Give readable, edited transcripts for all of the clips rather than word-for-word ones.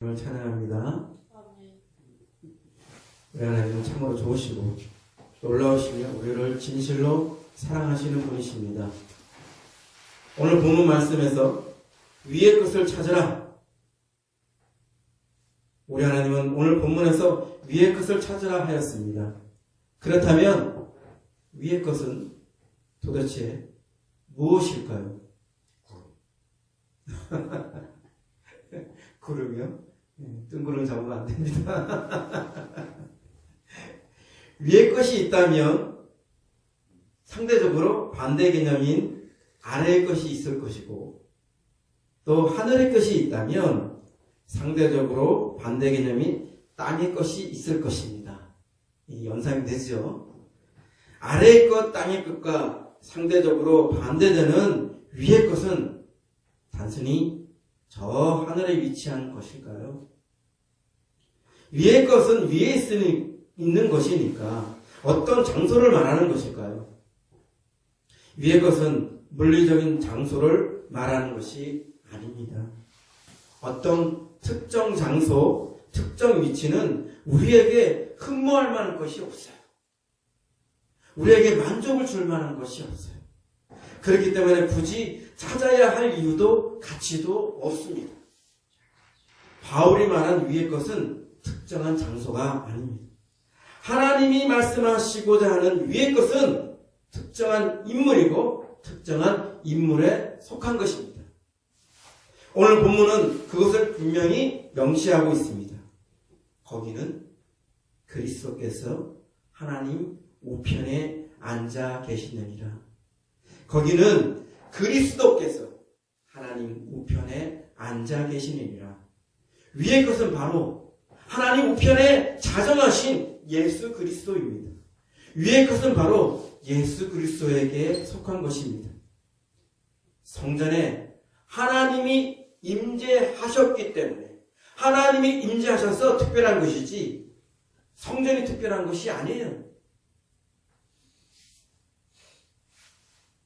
오늘 찬양합니다. 아멘. 우리 하나님은 참으로 좋으시고 놀라우시며 우리를 진실로 사랑하시는 분이십니다. 오늘 본문 말씀에서 위의 것을 찾으라. 우리 하나님은 오늘 본문에서 위의 것을 찾으라 하였습니다. 그렇다면 위의 것은 도대체 무엇일까요? 구름이요? 뜬구름 잡으면 안 됩니다. 위의 것이 있다면 상대적으로 반대 개념인 아래의 것이 있을 것이고, 또 하늘의 것이 있다면 상대적으로 반대 개념인 땅의 것이 있을 것입니다. 이 연상이 되죠. 아래의 것, 땅의 것과 상대적으로 반대되는 위의 것은 단순히 저 하늘에 위치한 것일까요? 위의 것은 위에 있는 것이니까 어떤 장소를 말하는 것일까요? 위의 것은 물리적인 장소를 말하는 것이 아닙니다. 어떤 특정 장소, 특정 위치는 우리에게 흠모할 만한 것이 없어요. 우리에게 만족을 줄 만한 것이 없어요. 그렇기 때문에 굳이 찾아야 할 이유도 가치도 없습니다. 바울이 말한 위의 것은 특정한 장소가 아닙니다. 하나님이 말씀하시고자 하는 위의 것은 특정한 인물이고 특정한 인물에 속한 것입니다. 오늘 본문은 그것을 분명히 명시하고 있습니다. 거기는 그리스도께서 하나님 우편에 앉아 계시느니라. 거기는 그리스도께서 하나님 우편에 앉아 계시느니라. 위의 것은 바로 하나님 우편에 자정하신 예수 그리스도입니다. 위의 것은 바로 예수 그리스도에게 속한 것입니다. 성전에 하나님이 임재하셨기 때문에 하나님이 임재하셔서 특별한 것이지 성전이 특별한 것이 아니에요.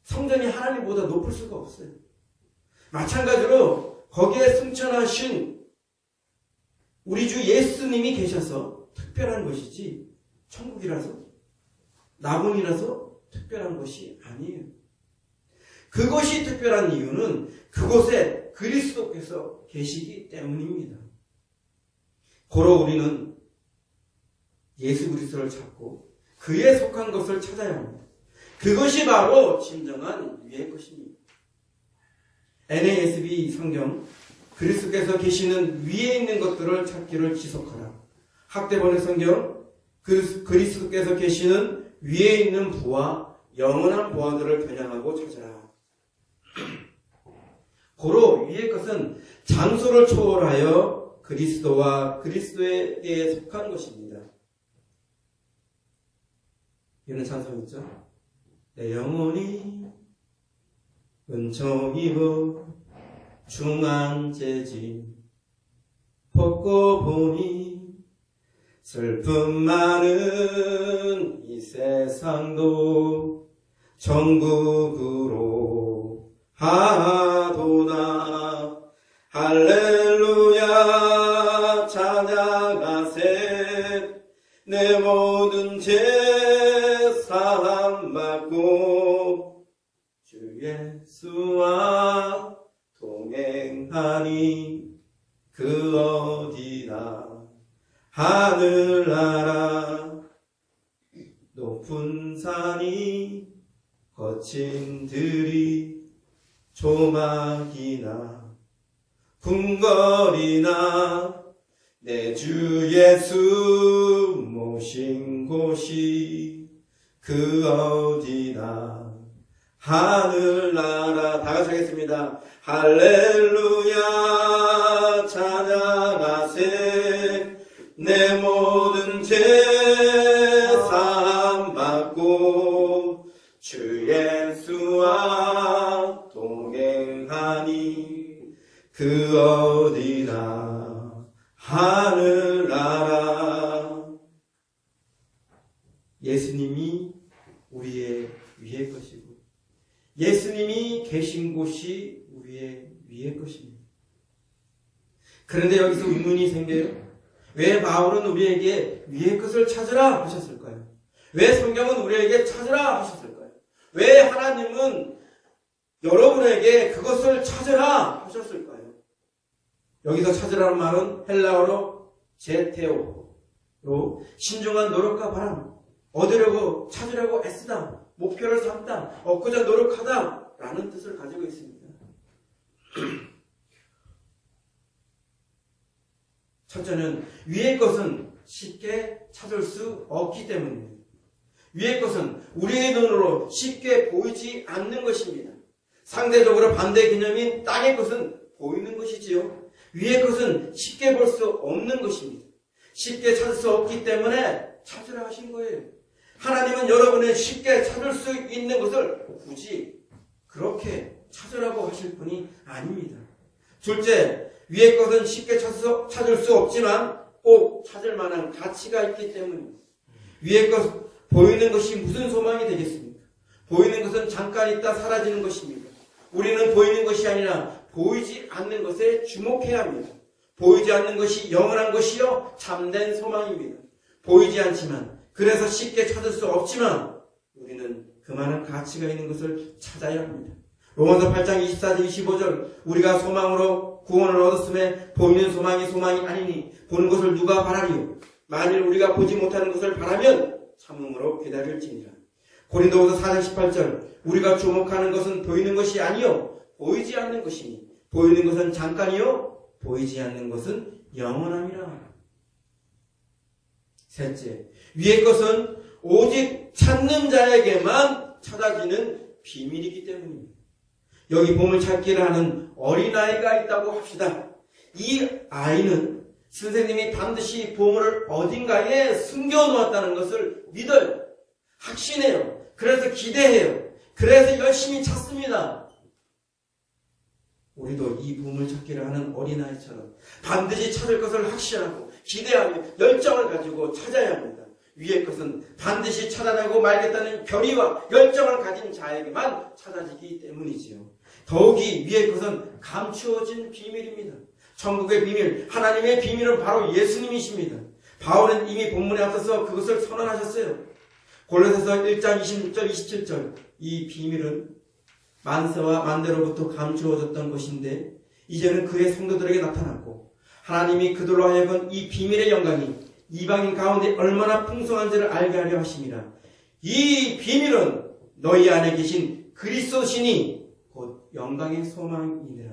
성전이 하나님보다 높을 수가 없어요. 마찬가지로 거기에 승천하신 우리 주 예수님이 계셔서 특별한 것이지 천국이라서 낙원이라서 특별한 것이 아니에요. 그것이 특별한 이유는 그곳에 그리스도께서 계시기 때문입니다. 고로 우리는 예수 그리스도를 찾고 그에 속한 것을 찾아야 합니다. 그것이 바로 진정한 위의 것입니다. NASB 성경 그리스도께서 계시는 위에 있는 것들을 찾기를 지속하라. 학대번역 성경 그리스도께서 계시는 위에 있는 부와 영원한 보화들을 겨냥하고 찾아라. 고로 위의 것은 장소를 초월하여 그리스도와 그리스도에게 속한 것입니다. 이런 찬송 있죠? 내 영혼이 은총 입어 중앙재진 벗고 보니 슬픔 많은 이 세상도 천국으로 하도다. 할렐루야 찬양하세. 내 모든 죄 사함받고 주 예수와 동행하니 그 어디나 하늘나라. 높은 산이 거친 들이 조막이나 궁궐이나 내 주 예수 모신 곳이 그 어디나 하늘나라. 다 같이 하겠습니다. 할렐루야 찬양하세. 내 모든 죄 사함받고 주 예수와 동행하니 그 어디나 하늘나라. 예수님이 우리의 위의 것이고 예수님이 계신 곳이 우리의 위의 것입니다. 그런데 여기서 의문이 생겨요. 왜 바울은 우리에게 위의 것을 찾으라 하셨을까요? 왜 성경은 우리에게 찾으라 하셨을까요? 왜 하나님은 여러분에게 그것을 찾으라 하셨을까요? 여기서 찾으라는 말은 헬라어로 제테오로 신중한 노력과 바람, 얻으려고 찾으려고 애쓰다, 목표를 삼다, 얻고자 노력하다 라는 뜻을 가지고 있습니다. 첫째는 위의 것은 쉽게 찾을 수 없기 때문입니다. 위의 것은 우리의 눈으로 쉽게 보이지 않는 것입니다. 상대적으로 반대 개념인 땅의 것은 보이는 것이지요. 위의 것은 쉽게 볼 수 없는 것입니다. 쉽게 찾을 수 없기 때문에 찾으라 하신 거예요. 하나님은 여러분이 쉽게 찾을 수 있는 것을 굳이 그렇게 찾으라고 하실 분이 아닙니다. 둘째, 위의 것은 쉽게 찾을 수 없지만 꼭 찾을 만한 가치가 있기 때문입니다. 위의 것, 보이는 것이 무슨 소망이 되겠습니까? 보이는 것은 잠깐 있다 사라지는 것입니다. 우리는 보이는 것이 아니라 보이지 않는 것에 주목해야 합니다. 보이지 않는 것이 영원한 것이요 참된 소망입니다. 보이지 않지만, 그래서 쉽게 찾을 수 없지만 우리는 그만한 가치가 있는 것을 찾아야 합니다. 로마서 8장 24절 25절 우리가 소망으로 구원을 얻었음에 보이는 소망이 소망이 아니니 보는 것을 누가 바라리요? 만일 우리가 보지 못하는 것을 바라면 참음으로 기다릴지니라. 고린도후서 4장 18절 우리가 주목하는 것은 보이는 것이 아니요 보이지 않는 것이니 보이는 것은 잠깐이요 보이지 않는 것은 영원함이라. 셋째, 위의 것은 오직 찾는 자에게만 찾아지는 비밀이기 때문입니다. 여기 보물찾기를 하는 어린아이가 있다고 합시다. 이 아이는 선생님이 반드시 보물을 어딘가에 숨겨놓았다는 것을 믿어요. 확신해요. 그래서 기대해요. 그래서 열심히 찾습니다. 우리도 이 보물찾기를 하는 어린아이처럼 반드시 찾을 것을 확신하고 기대하며 열정을 가지고 찾아야 합니다. 위의 것은 반드시 찾아내고 말겠다는 결의와 열정을 가진 자에게만 찾아지기 때문이지요. 더욱이 위의 것은 감추어진 비밀입니다. 천국의 비밀, 하나님의 비밀은 바로 예수님이십니다. 바울은 이미 본문에 앞서서 그것을 선언하셨어요. 골로새서 1장 26절 27절 이 비밀은 만세와 만대로부터 감추어졌던 것인데 이제는 그의 성도들에게 나타났고 하나님이 그들로 하여금 이 비밀의 영광이 이방인 가운데 얼마나 풍성한지를 알게 하려 하심이라. 이 비밀은 너희 안에 계신 그리스도시니 곧 영광의 소망이니라.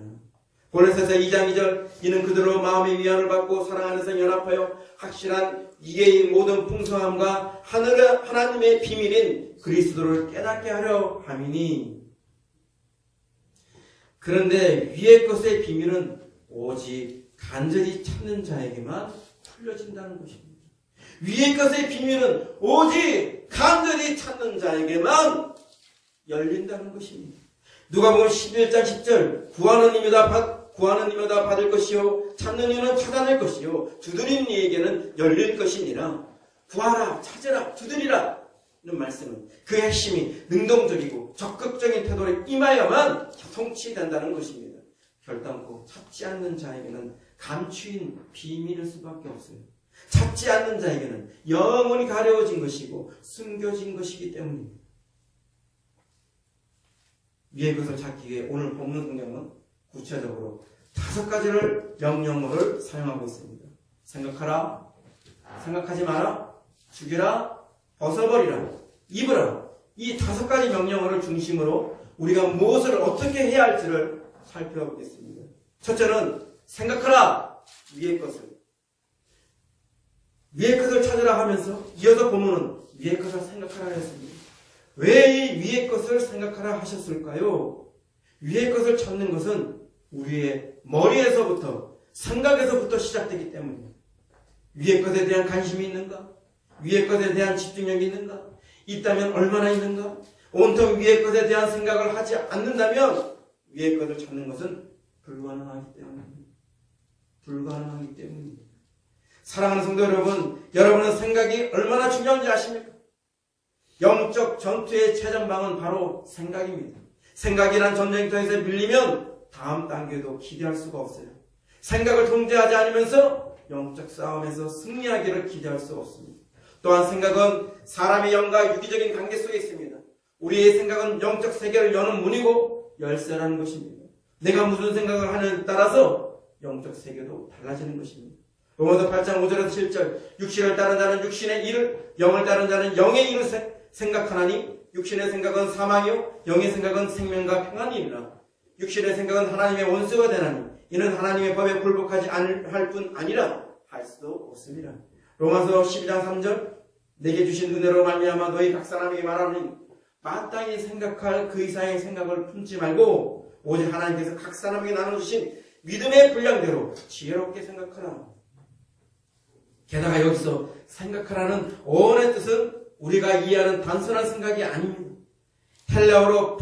골로새서 2장 2절 이는 그들로 마음의 위안을 받고 사랑 안에서 연합하여 확실한 이계의 모든 풍성함과 하나님의 비밀인 그리스도를 깨닫게 하려 함이니. 그런데 위의 것의 비밀은 오직 간절히 찾는 자에게만 풀려진다는 것입니다. 위의 것의 비밀은 오직 간절히 찾는 자에게만 열린다는 것입니다. 누가복음 11장 10절 구하는 이마다 받을 것이요 찾는 이는 찾아낼 것이요 두드리는 이에게는 열릴 것이니라. 구하라 찾으라 두드리라 이런 말씀은 그 핵심이 능동적이고 적극적인 태도를 임하여만 성취된다는 것입니다. 결단코 찾지 않는 자에게는 감추인 비밀일 수밖에 없어요. 찾지 않는 자에게는 영원히 가려워진 것이고 숨겨진 것이기 때문입니다. 위의 것을 찾기 위해 오늘 본문 성경은 구체적으로 5가지를 명령어를 사용하고 있습니다. 생각하라, 생각하지 마라, 죽이라, 벗어버리라, 입으라. 이 5가지 명령어를 중심으로 우리가 무엇을 어떻게 해야 할지를 살펴보겠습니다. 첫째는 생각하라, 위의 것을. 위의 것을 찾으라 하면서 이어서 본문은 위의 것을 생각하라 했습니다. 왜 이 위의 것을 생각하라 하셨을까요? 위의 것을 찾는 것은 우리의 머리에서부터 생각에서부터 시작되기 때문입니다. 위의 것에 대한 관심이 있는가? 위의 것에 대한 집중력이 있는가? 있다면 얼마나 있는가? 온통 위의 것에 대한 생각을 하지 않는다면 위의 것을 찾는 것은 불가능하기 때문입니다. 사랑하는 성도 여러분, 여러분은 생각이 얼마나 중요한지 아십니까? 영적 전투의 최전방은 바로 생각입니다. 생각이란 전쟁터에서 밀리면 다음 단계도 기대할 수가 없어요. 생각을 통제하지 않으면서 영적 싸움에서 승리하기를 기대할 수 없습니다. 또한 생각은 사람의 영과 유기적인 관계 속에 있습니다. 우리의 생각은 영적 세계를 여는 문이고 열쇠라는 것입니다. 내가 무슨 생각을 하느냐에 따라서 영적 세계도 달라지는 것입니다. 로마서 8장 5절에서 7절 육신을 따른 자는 육신의 일을, 영을 따른 자는 영의 일을 생각하나니 육신의 생각은 사망이요 영의 생각은 생명과 평안이니라. 육신의 생각은 하나님의 원수가 되나니 이는 하나님의 법에 굴복하지 않을 뿐 아니라 할 수도 없습니다. 로마서 12장 3절 내게 주신 은혜로 말미암아 너희 각 사람에게 말하노니 마땅히 생각할 그 이상의 생각을 품지 말고 오직 하나님께서 각 사람에게 나눠주신 믿음의 분량대로 지혜롭게 생각하라. 게다가 여기서 생각하라는 어원의 뜻은 우리가 이해하는 단순한 생각이 아닙니다. 헬라어로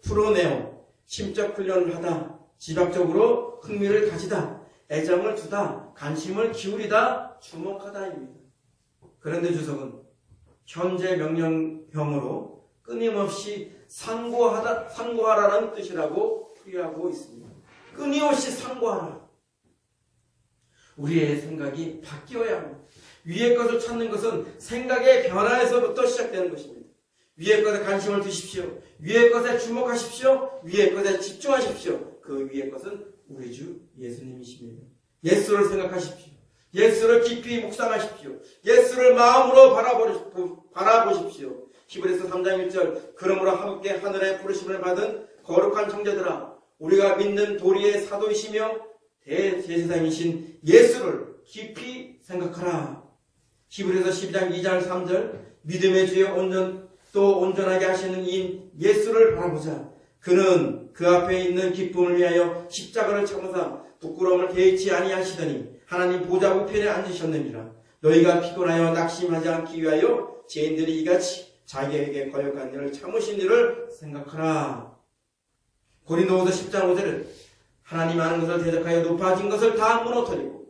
프로네오, 심적 훈련을 하다, 지박적으로 흥미를 가지다, 애정을 두다, 관심을 기울이다, 주목하다입니다. 그런데 주석은 현재 명령형으로 끊임없이 상고하라는 뜻이라고 풀이하고 있습니다. 끊임없이 상고하라. 우리의 생각이 바뀌어야 합니다. 위의 것을 찾는 것은 생각의 변화에서부터 시작되는 것입니다. 위의 것에 관심을 두십시오. 위의 것에 주목하십시오. 위의 것에 집중하십시오. 그 위의 것은 우리 주 예수님이십니다. 예수를 생각하십시오. 예수를 깊이 묵상하십시오. 예수를 마음으로 바라보십시오. 히브리서 3장 1절 그러므로 함께 하늘의 부르심을 받은 거룩한 형제들아 우리가 믿는 도리의 사도이시며 대제사장이신 예수를 깊이 생각하라. 히브리서 12장 2절 3절 믿음의 주에 온전하게 하시는 이인 예수를 바라보자. 그는 그 앞에 있는 기쁨을 위하여 십자가를 참으사 부끄러움을 개의치 아니하시더니 하나님 보좌 우편에 앉으셨느니라. 너희가 피곤하여 낙심하지 않기 위하여 죄인들이 이같이 자기에게 거역한 일을 참으신 일을 생각하라. 고린도후서 10장 5절은 하나님 아는 것을 대적하여 높아진 것을 다 무너뜨리고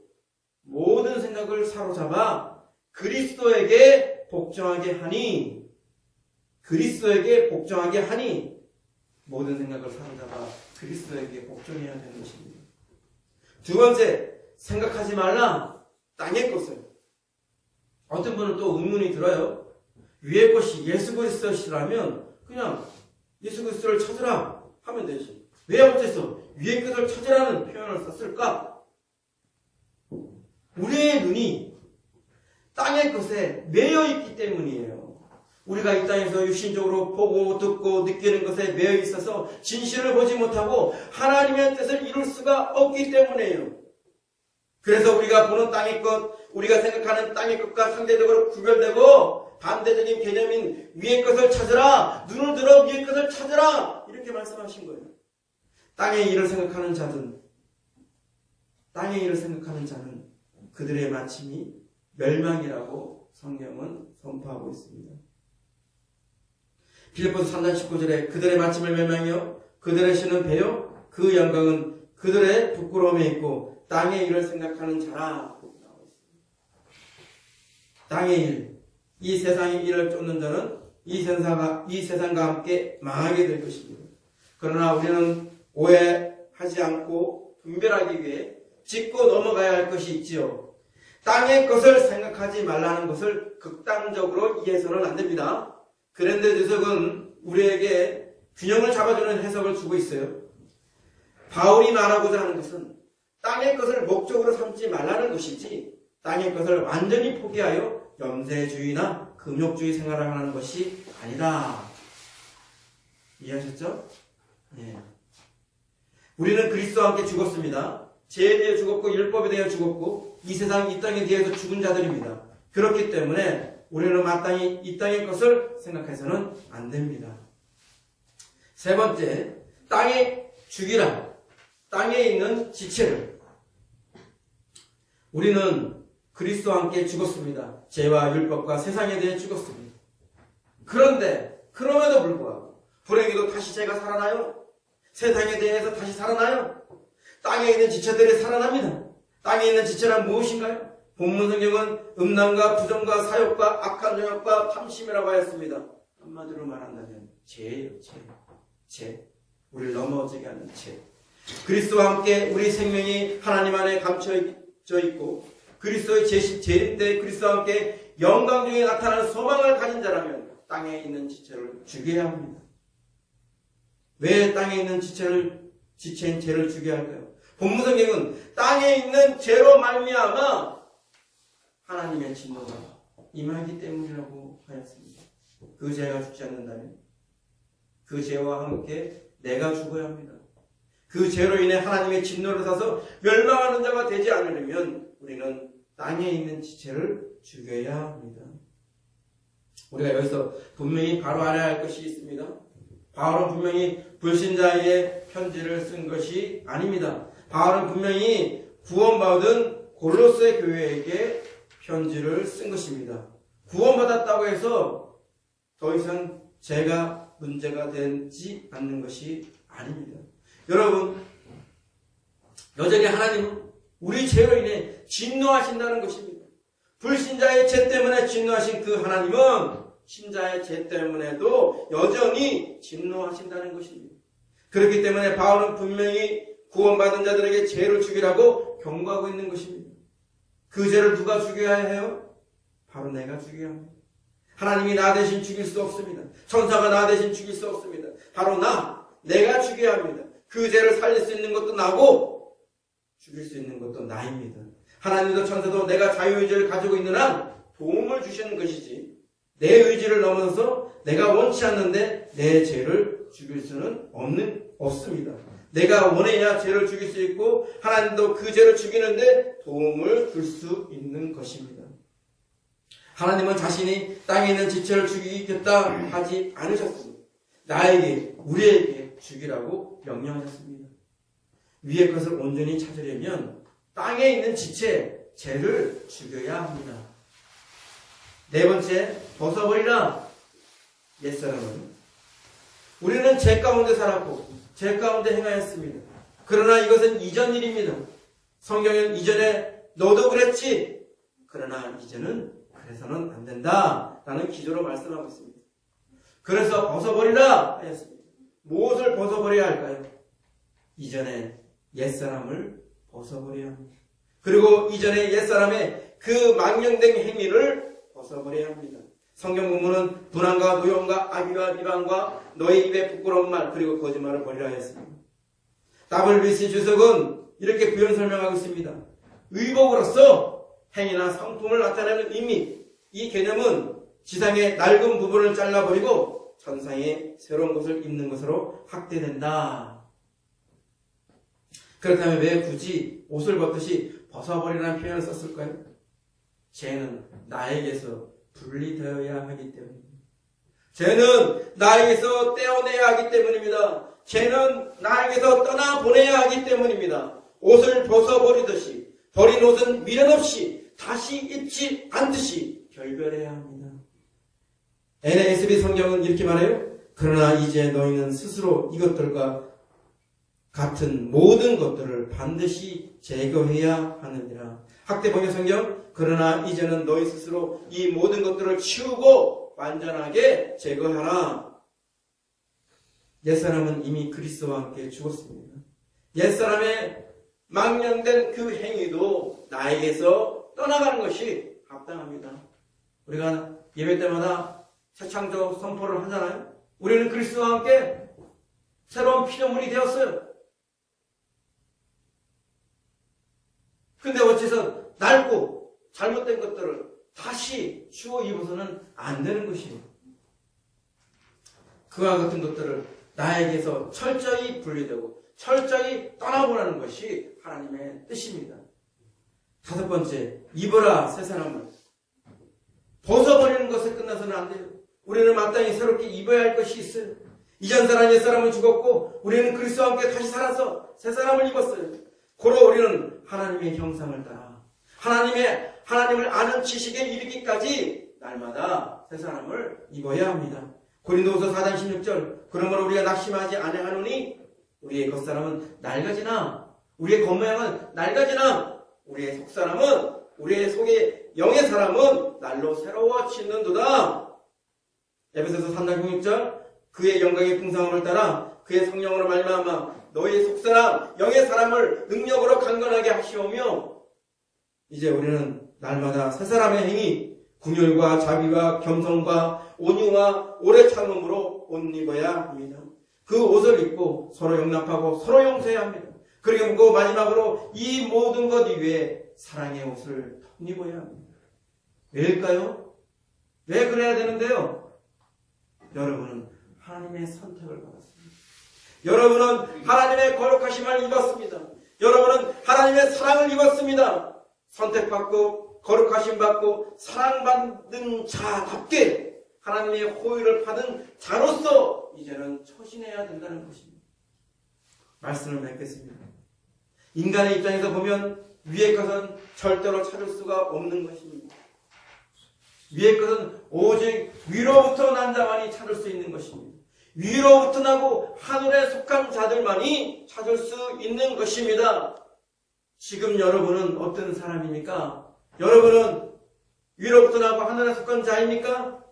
모든 생각을 사로잡아 그리스도에게 복종하게 하니 모든 생각을 사로잡아 그리스도에게 복종해야 되는 것입니다. 두 번째, 생각하지 말라 땅의 것을. 어떤 분은 또 의문이 들어요. 위의 것이 예수 그리스도시라면 그냥 예수 그리스도를 찾으라 하면 되지. 왜 어째서 위의 것을 찾으라는 표현을 썼을까? 우리의 눈이 땅의 것에 매여 있기 때문이에요. 우리가 이 땅에서 육신적으로 보고 듣고 느끼는 것에 매여 있어서 진실을 보지 못하고 하나님의 뜻을 이룰 수가 없기 때문이에요. 그래서 우리가 보는 땅의 것, 우리가 생각하는 땅의 것과 상대적으로 구별되고 반대적인 개념인 위의 것을 찾으라, 눈을 들어 위의 것을 찾으라 이렇게 말씀하신 거예요. 땅의 일을 생각하는 자는 그들의 마침이 멸망이라고 성경은 선포하고 있습니다. 빌립보서 3장 19절에 그들의 마침을 멸망이요 그들의 신은 배요 그 영광은 그들의 부끄러움에 있고 땅의 일을 생각하는 자라. 땅의 일, 이 세상의 일을 쫓는 자는 이 세상과 함께 망하게 될 것입니다. 그러나 우리는 오해하지 않고 분별하기 위해 짚고 넘어가야 할 것이 있지요. 땅의 것을 생각하지 말라는 것을 극단적으로 이해해서는 안 됩니다. 그런데 주석은 우리에게 균형을 잡아주는 해석을 주고 있어요. 바울이 말하고자 하는 것은 땅의 것을 목적으로 삼지 말라는 것이지 땅의 것을 완전히 포기하여 염세주의나 금욕주의 생활을 하는 것이 아니다. 이해하셨죠? 네. 우리는 그리스도와 함께 죽었습니다. 죄에 대해 죽었고 율법에 대해 죽었고 이 세상 이 땅에 대해서 죽은 자들입니다. 그렇기 때문에 우리는 마땅히 이 땅의 것을 생각해서는 안 됩니다. 세 번째, 땅에 죽이라. 땅에 있는 지체를. 우리는 그리스도와 함께 죽었습니다. 죄와 율법과 세상에 대해 죽었습니다. 그런데 그럼에도 불구하고 불행히도 다시 죄가 살아나요? 세상에 대해서 다시 살아나요? 땅에 있는 지체들이 살아납니다. 땅에 있는 지체란 무엇인가요? 본문 성경은 음란과 부정과 사욕과 악한 정욕과 탐심이라고 하였습니다. 한마디로 말한다면 죄예요. 죄. 우리를 넘어지게 하는 죄. 그리스도와 함께 우리 생명이 하나님 안에 감춰져 있고 그리스도의 재림 때 그리스도와 함께 영광 중에 나타나는 소망을 가진 자라면 땅에 있는 지체를 죽여야 합니다. 왜 땅에 있는 지체인 죄를 죽여야 할까요? 본문 성경은 땅에 있는 죄로 말미암아 하나님의 진노가 임하기 때문이라고 하였습니다. 그 죄가 죽지 않는다면 그 죄와 함께 내가 죽어야 합니다. 그 죄로 인해 하나님의 진노를 사서 멸망하는 자가 되지 않으려면 우리는 땅에 있는 지체를 죽여야 합니다. 우리가 여기서 분명히 바로 알아야 할 것이 있습니다. 바울은 분명히 불신자에게 편지를 쓴 것이 아닙니다. 바울은 분명히 구원받은 골로새 교회에게 편지를 쓴 것입니다. 구원받았다고 해서 더 이상 죄가 문제가 되지 않는 것이 아닙니다. 여러분, 여전히 하나님은 우리 죄로 인해 진노하신다는 것입니다. 불신자의 죄 때문에 진노하신 그 하나님은 신자의 죄 때문에도 여전히 진노하신다는 것입니다. 그렇기 때문에 바울은 분명히 구원받은 자들에게 죄를 죽이라고 경고하고 있는 것입니다. 그 죄를 누가 죽여야 해요? 바로 내가 죽여야 합니다. 하나님이 나 대신 죽일 수 없습니다. 천사가 나 대신 죽일 수 없습니다. 바로 내가 죽여야 합니다. 그 죄를 살릴 수 있는 것도 나고 죽일 수 있는 것도 나입니다. 하나님도 천사도 내가 자유의지를 가지고 있는 한 도움을 주시는 것이지 내 의지를 넘어서 내가 원치 않는데 내 죄를 죽일 수는 없습니다. 내가 원해야 죄를 죽일 수 있고 하나님도 그 죄를 죽이는데 도움을 줄 수 있는 것입니다. 하나님은 자신이 땅에 있는 지체를 죽이겠다 하지 않으셨습니다. 나에게, 우리에게 죽이라고 명령하셨습니다. 위의 것을 온전히 찾으려면 땅에 있는 지체, 죄를 죽여야 합니다. 네 번째, 벗어버리라. 옛사람은 우리는 죄 가운데 살았고 죄 가운데 행하였습니다. 그러나 이것은 이전 일입니다. 성경은 이전에 너도 그랬지. 그러나 이제는 그래서는 안 된다 라는 기조로 말씀하고 있습니다. 그래서 벗어버리라 하였습니다. 무엇을 벗어버려야 할까요? 이전에 옛사람을 벗어버려야 합니다. 그리고 이전에 옛사람의 그 망령된 행위를 벗어버려야 합니다. 성경 본문은 분한과 노용과 악의와 비방과 너의 입에 부끄러운 말 그리고 거짓말을 버리라 하였습니다. WBC 주석은 이렇게 부연 설명하고 있습니다. 의복으로서 행위나 성품을 나타내는 의미, 이 개념은 지상의 낡은 부분을 잘라버리고 천상의 새로운 것을 입는 것으로 확대된다. 그렇다면 왜 굳이 옷을 벗듯이 벗어버리라는 표현을 썼을까요? 죄는 나에게서 분리되어야 하기 때문입니다. 죄는 나에게서 떼어내야 하기 때문입니다. 죄는 나에게서 떠나보내야 하기 때문입니다. 옷을 벗어버리듯이 버린 옷은 미련 없이 다시 입지 않듯이 결별해야 합니다. NASB 성경은 이렇게 말해요. 그러나 이제 너희는 스스로 이것들과 같은 모든 것들을 반드시 제거해야 하느니라. 학대번역 성경 그러나 이제는 너희 스스로 이 모든 것들을 치우고 완전하게 제거하라. 옛사람은 이미 그리스도와 함께 죽었습니다. 옛사람의 망령된 그 행위도 나에게서 떠나가는 것이 합당합니다. 우리가 예배 때마다 새창조 선포를 하잖아요. 우리는 그리스도와 함께 새로운 피조물이 되었어요. 근데 어째서 낡고 잘못된 것들을 다시 주워 입어서는 안 되는 것이에요. 그와 같은 것들을 나에게서 철저히 분리되고 철저히 떠나보라는 것이 하나님의 뜻입니다. 다섯 번째, 입어라 새 사람을. 벗어버리는 것에 끝나서는 안 돼요. 우리는 마땅히 새롭게 입어야 할 것이 있어요. 이전 사람, 옛 사람은 죽었고 우리는 그리스도와 함께 다시 살아서 새 사람을 입었어요. 고로 우리는 하나님의 형상을 따라 하나님을 아는 지식에 이르기까지 날마다 새 사람을 입어야 합니다. 고린도후서 4장 16절 그러므로 우리가 낙심하지 아니하노니 우리의 겉사람은 낡아지나 우리의 겉모양은 낡아지나 우리의 속사람은 우리의 속의 영의 사람은 날로 새로워지는도다. 에베소서 3장 16절 그의 영광의 풍성함을 따라 그의 성령으로 말미암아 너희 속사람 영의 사람을 능력으로 강건하게 하시오며 이제 우리는 날마다 새 사람의 행위 궁율과 자비와 겸손과 온유와 오래 참음으로 옷 입어야 합니다. 그 옷을 입고 서로 용납하고 서로 용서해야 합니다. 그리고 마지막으로 이 모든 것 이외에 사랑의 옷을 덧입어야 합니다. 왜일까요? 왜 그래야 되는데요? 여러분은 하나님의 선택을 받았습니다. 여러분은 하나님의 거룩하심을 입었습니다. 여러분은 하나님의 사랑을 입었습니다. 선택받고 거룩하심 받고 사랑받는 자답게 하나님의 호의를 받은 자로서 이제는 처신해야 된다는 것입니다. 말씀을 맺겠습니다. 인간의 입장에서 보면 위의 것은 절대로 찾을 수가 없는 것입니다. 위의 것은 오직 위로부터 난 자만이 찾을 수 있는 것입니다. 위로부터 나고 하늘에 속한 자들만이 찾을 수 있는 것입니다. 지금 여러분은 어떤 사람입니까? 여러분은 위로부터 나고 하늘에 속한 자입니까?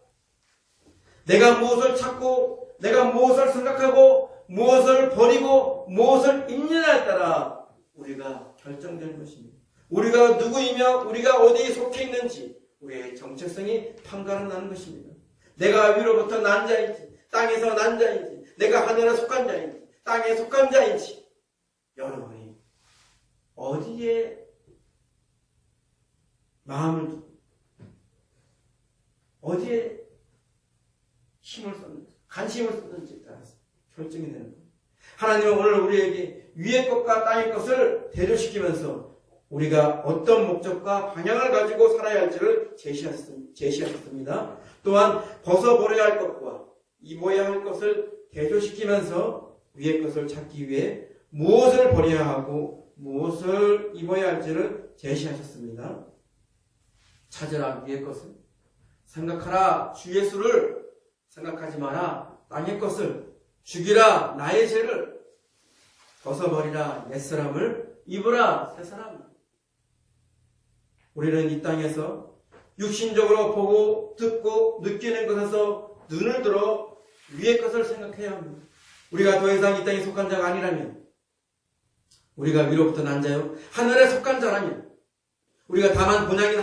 내가 무엇을 찾고 내가 무엇을 생각하고 무엇을 버리고 무엇을 입느냐에 따라 우리가 결정되는 것입니다. 우리가 누구이며 우리가 어디에 속해 있는지 우리의 정체성이 판가름 나는 것입니다. 내가 위로부터 난 자인지 땅에서 난 자인지 내가 하늘에 속한 자인지 땅에 속한 자인지 여러분이 어디에 마음을 두고 어디에 힘을 쏟는지 관심을 쏟는지에 따라서 결정이 되는 겁니다. 하나님은 오늘 우리에게 위의 것과 땅의 것을 대조시키면서 우리가 어떤 목적과 방향을 가지고 살아야 할지를 제시하셨습니다. 또한 벗어버려야 할 것과 입어야 할 것을 대조시키면서 위의 것을 찾기 위해 무엇을 버려야 하고 무엇을 입어야 할지를 제시하셨습니다. 찾으라 위의 것을, 생각하라 주 예수를, 생각하지 마라 땅의 것을, 죽이라 나의 죄를, 벗어버리라 옛사람을, 입으라 새사람. 우리는 이 땅에서 육신적으로 보고 듣고 느끼는 것에서 눈을 들어 위의 것을 생각해야 합니다. 우리가 더 이상 이 땅에 속한 자가 아니라면, 우리가 위로부터 난 자요 하늘에 속한 자라면, 우리가 다만 본향인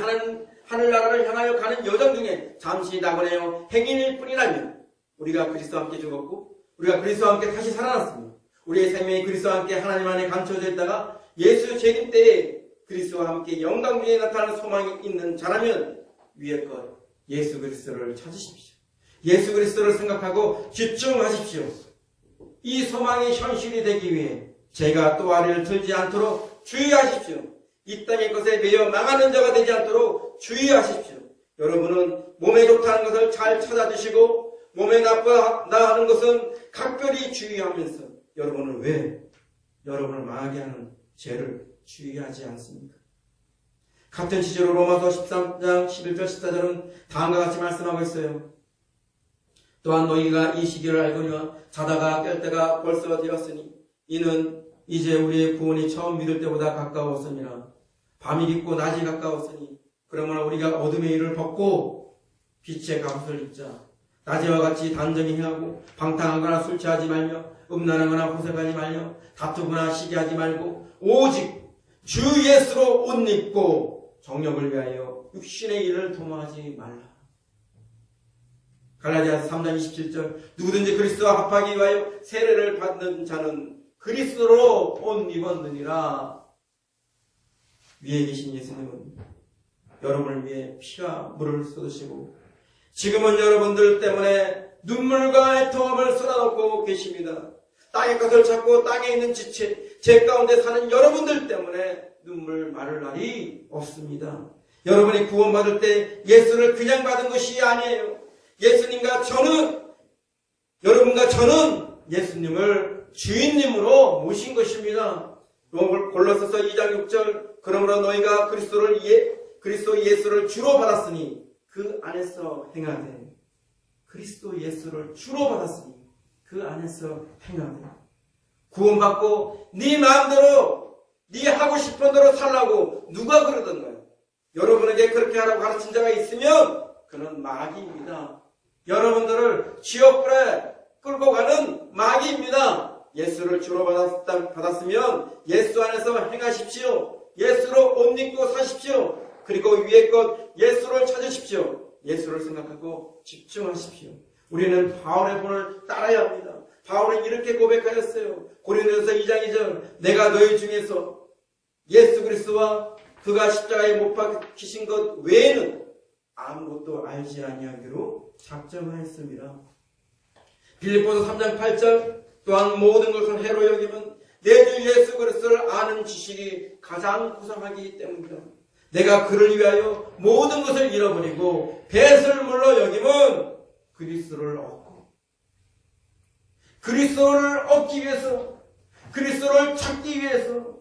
하늘나라를 향하여 가는 여정 중에 잠시 낙원하여 행인일 뿐이라면, 우리가 그리스도와 함께 죽었고 우리가 그리스도와 함께 다시 살아났습니다. 우리의 생명이 그리스도와 함께 하나님 안에 감춰져 있다가 예수 재림 때에 그리스도와 함께 영광 위에 나타나는 소망이 있는 자라면 위의 것 예수 그리스도를 찾으십시오. 예수 그리스도를 생각하고 집중하십시오. 이 소망이 현실이 되기 위해 제가 또 아래를 들지 않도록 주의하십시오. 이 땅의 것에 매여 망하는 자가 되지 않도록 주의하십시오. 여러분은 몸에 좋다는 것을 잘 찾아주시고 몸에 나쁘다 하는 것은 각별히 주의하면서 여러분은 왜 여러분을 망하게 하는 죄를 주의하지 않습니까? 같은 시제로 로마서 13장 11절 14절은 다음과 같이 말씀하고 있어요. 또한 너희가 이 시기를 알거니와 자다가 깰 때가 벌써 되었으니 이는 이제 우리의 구원이 처음 믿을 때보다 가까웠습니다. 밤이 깊고 낮이 가까웠으니 그러므로 우리가 어둠의 일을 벗고 빛의 갑옷을 입자. 낮에와 같이 단정히 행하고 방탕하거나 술 취하지 말며 음란하거나 호색하지 말며 다투거나 시기하지 말고 오직 주 예수로 옷 입고 정욕을 위하여 육신의 일을 도모하지 말라. 갈라디아서 3장 27절 누구든지 그리스도와 합하기 위하여 세례를 받는 자는 그리스도로 옷 입었느니라. 위에 계신 예수님은 여러분을 위해 피와 물을 쏟으시고 지금은 여러분들 때문에 눈물과 애통함을 쏟아놓고 계십니다. 땅의 것을 찾고 땅에 있는 지체, 죄 가운데 사는 여러분들 때문에 눈물 마를 날이 없습니다. 여러분이 구원받을 때 예수를 그냥 받은 것이 아니에요. 예수님과 저는, 여러분과 저는 예수님을 주인님으로 모신 것입니다. 골로새서 2장 6절 그러므로 너희가 그리스도 예수를 주로 받았으니 그 안에서 행하되 그리스도 예수를 주로 받았으니 그 안에서 행하되 구원받고 네 마음대로 네 하고 싶은 대로 살라고 누가 그러던가요? 여러분에게 그렇게 하라고 가르친 자가 있으면 그는 마귀입니다. 여러분들을 지옥불에 끌고 가는 마귀입니다. 예수를 주로 받았으면 예수 안에서 행하십시오. 예수로 옷 입고 사십시오. 그리고 위의 것 예수를 찾으십시오. 예수를 생각하고 집중하십시오. 우리는 바울의 본을 따라야 합니다. 바울은 이렇게 고백하였어요. 고린도전서 2장 2절 내가 너희 중에서 예수 그리스도와 그가 십자가에 못 박히신 것 외에는 아무것도 알지 아니하기로 작정하였습니다. 빌립보서 3장 8절 또한 모든 것을 해로 여기면 내 주 예수 그리스도를 아는 지식이 가장 구성하기 때문이다. 내가 그를 위하여 모든 것을 잃어버리고 뱃을 물러 여기면 그리스도를 얻고 그리스도를 얻기 위해서 그리스도를 찾기 위해서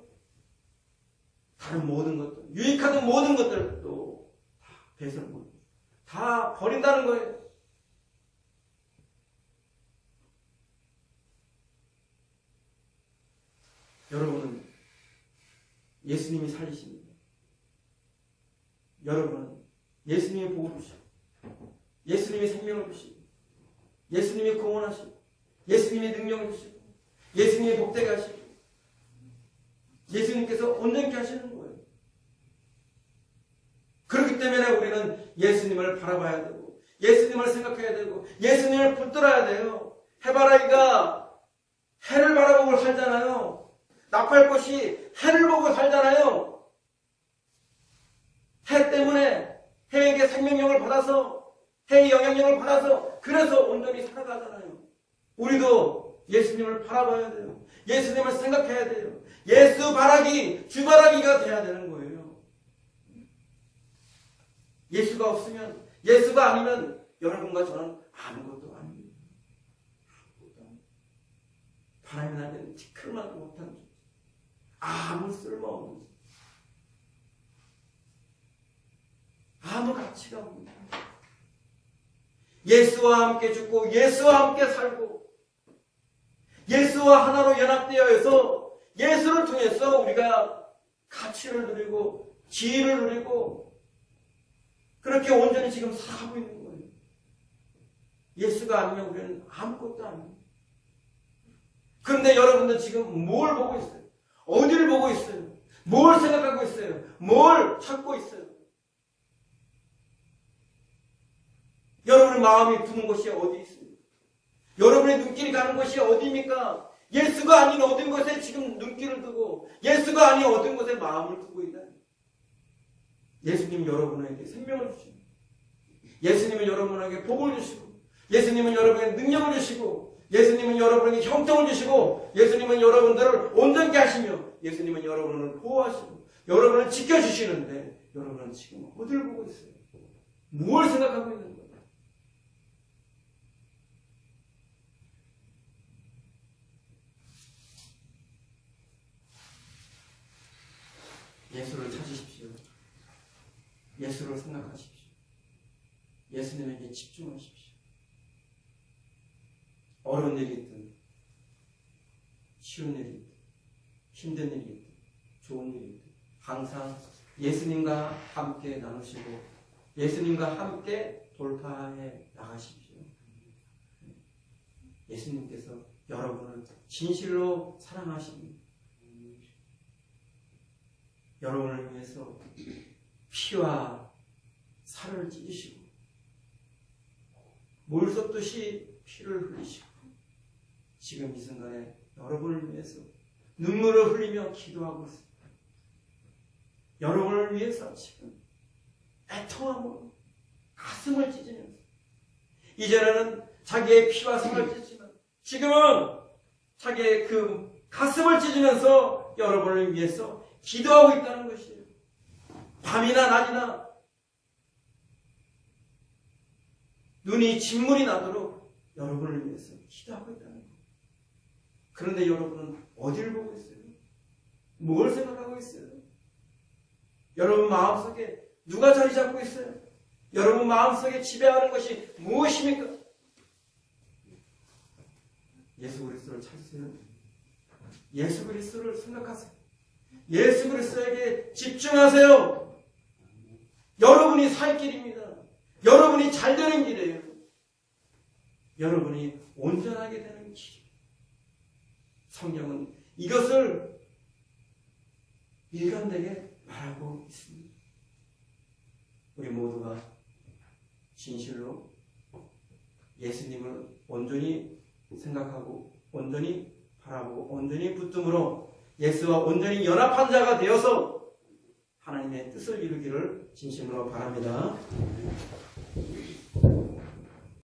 다른 모든 것들 유익하던 모든 것들도 다 뱃을 물고 다 버린다는 거예요. 여러분은 예수님이 살리십니다. 여러분은 예수님이 복을 주시고 예수님이 생명을 주시고 예수님이 구원하시고 예수님이 능력을 주시고 예수님이 복되게 하시고 예수님께서 온전케 하시는 거예요. 그렇기 때문에 우리는 예수님을 바라봐야 되고 예수님을 생각해야 되고 예수님을 붙들어야 돼요. 해바라기가 해를 바라보고 살잖아요. 나팔꽃이 해를 보고 살잖아요. 해 때문에 해에게 생명력을 받아서 해의 영향력을 받아서 그래서 온전히 살아가잖아요. 우리도 예수님을 바라봐야 돼요. 예수님을 생각해야 돼요. 예수 바라기, 주바라기가 돼야 되는 거예요. 예수가 없으면 예수가 아니면 여러분과 저는 아무것도 아닙니다. 바람이 날때는 티끌만도 못한 줄 아무 쓸모없는 줄 아무 가치가 없는 예수와 함께 죽고 예수와 함께 살고 예수와 하나로 연합되어서 예수를 통해서 우리가 가치를 누리고 지혜를 누리고 그렇게 온전히 지금 살아가고 있는 거예요. 예수가 아니면 우리는 아무것도 아닙니다. 그런데 여러분들 지금 뭘 보고 있어요? 어디를 보고 있어요? 뭘 생각하고 있어요? 뭘 찾고 있어요? 여러분의 마음이 두는 곳이 어디 있습니까? 여러분의 눈길이 가는 곳이 어디입니까? 예수가 아닌 어떤 곳에 지금 눈길을 두고 예수가 아닌 어떤 곳에 마음을 두고 있다. 예수님 여러분에게 생명을 주시고 예수님은 여러분에게 복을 주시고 예수님은 여러분에게 능력을 주시고 예수님은 여러분에게 형통을 주시고 예수님은 여러분들을 온전케 하시며 예수님은 여러분을 보호하시고 여러분을 지켜주시는데 여러분은 지금 어디를 보고 있어요? 무엇을 생각하고 있는 거예요? 예수를 찾으십시오. 예수를 생각하십시오. 예수님에게 집중하십시오. 어려운 일이 있든 쉬운 일이 있든 힘든 일이 있든 좋은 일이 있든 항상 예수님과 함께 나누시고 예수님과 함께 돌파해 나가십시오. 예수님께서 여러분을 진실로 사랑하십니다. 여러분을 위해서 피와 살을 찢으시고 물 쏟듯이 피를 흘리시고 지금 이 순간에 여러분을 위해서 눈물을 흘리며 기도하고 있습니다. 여러분을 위해서 지금 애통함으로 가슴을 찢으면서 이전에는 자기의 피와 살을 찢지만 지금은 자기의 그 가슴을 찢으면서 여러분을 위해서 기도하고 있다는 것이에요. 밤이나 낮이나 눈이 진물이 나도록 여러분을 위해서 기도하고 있다는 거예요. 그런데 여러분은 어디를 보고 있어요? 뭘 생각하고 있어요? 여러분 마음속에 누가 자리 잡고 있어요? 여러분 마음속에 지배하는 것이 무엇입니까? 예수 그리스도를 찾으세요. 예수 그리스도를 생각하세요. 예수 그리스도에게 집중하세요. 여러분이 살 길입니다. 여러분이 잘 되는 길이에요. 여러분이 온전하게 되는 길. 성경은 이것을 일관되게 말하고 있습니다. 우리 모두가 진실로 예수님을 온전히 생각하고 온전히 바라보고 온전히 붙듦으로 예수와 온전히 연합한 자가 되어서 하나님의 뜻을 이루기를 진심으로 바랍니다.